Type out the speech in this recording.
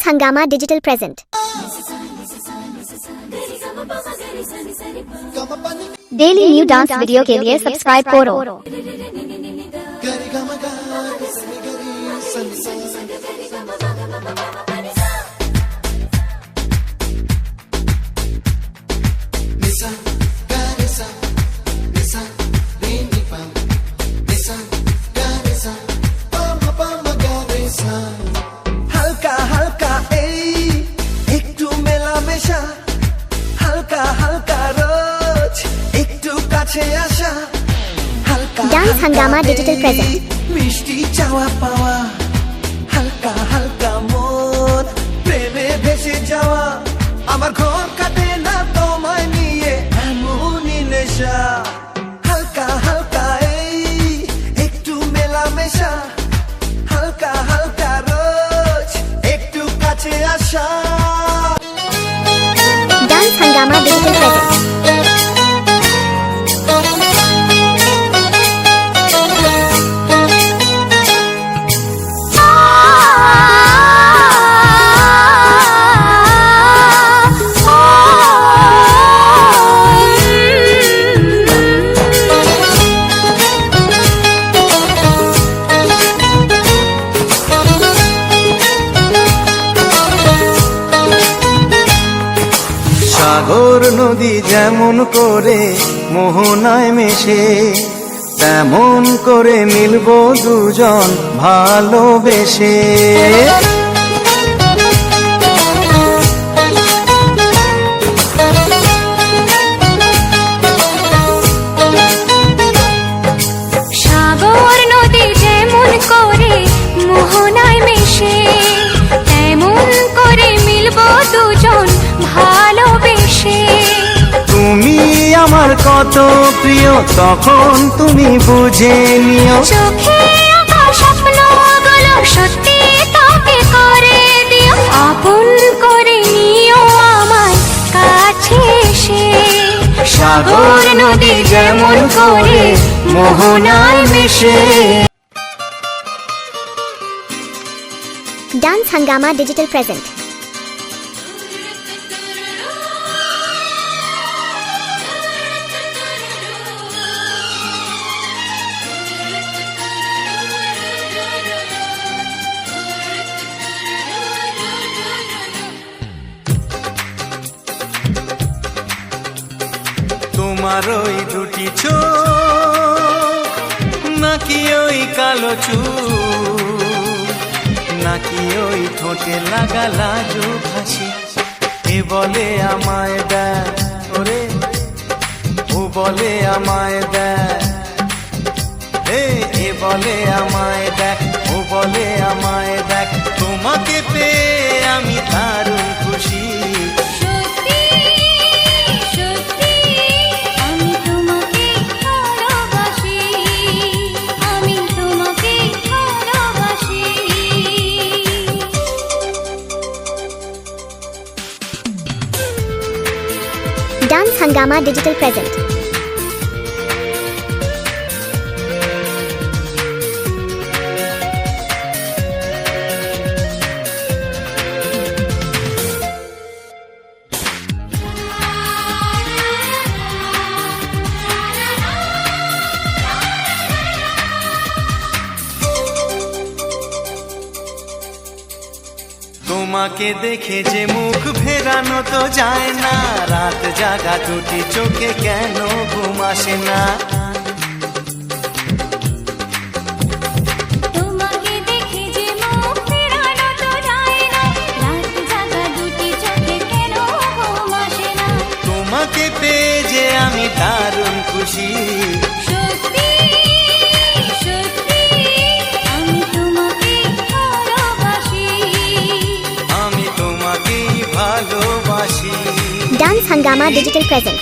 Hungama Digital Present. Daily new dance video के लिए subscribe करो। হালকা হালকা এই একটু মেলামেশা, হালকা হালকা রোজ একটু কাছে আসা, হালকা Dance Hungama Digital Present. মিষ্টি চাওয়া পাওয়া, হালকা হালকা মন প্রেমে ভেসে যাওয়া, আমার ঘর কাটে না তোমায় নিয়ে এমনই নেশা। হালকা হালকা এই একটু মেলামেশা, হালকা হালকা রোজ একটু কাছে আসা। Dance Hungama Digital Present. সাগর নদী যেমন করে মোহনায় মেশে, তেমন করে মিলবো দুজন ভালোবেসে। সাগর নদী যেমন করে মোহনায় মেশে, তেমন করে মিলবো দুজন ভালোবেসে। তুমি আমার কত প্রিয় তখন তুমি বুঝে নিও, চোখে আঁকা স্বপ্নগুলো সত্যি তোকে করে দিও, আপন করে নিও আমায় কাছে এসে। সাগর নদী যেমন করে মোহনায় মেশে। Dance Hungama Digital Present. তোমার ওই দুটি চোখ, নাকি ওই কালো চুল, নাকি ওই ঠোঁটে লাগা লাজুক হাসি, এ বলে আমায় দেয় ওরে, ও বলে আমায় দেয়, এ বলে আমায় দেখ, ও বলে আমায় দেখ, তোমাকে পেয়ে আমি দারুণ খুশি। সত্যি সত্যি আমি তোমাকে ভালোবাসি, আমি তোমাকে ভালোবাসি। Dance Hungama Digital Present. তোমাকে দেখে যে মুখ ফেরানো তো যায় না, রাত জাগা দুটি চোখে কেন ঘুম আসে না। তোমাকে দেখে যে মুখ ফেরানো তো যায় না, রাত জাগা দুটি চোখে কেন ঘুম আসে না। তোমাকে পেয়ে যে আমি দারুণ খুশি। সত্যি সত্যি আমি তোমাকে ভালোবাসি, আমি তোমাকেই ভালোবাসি। Dance Hungama Digital Present.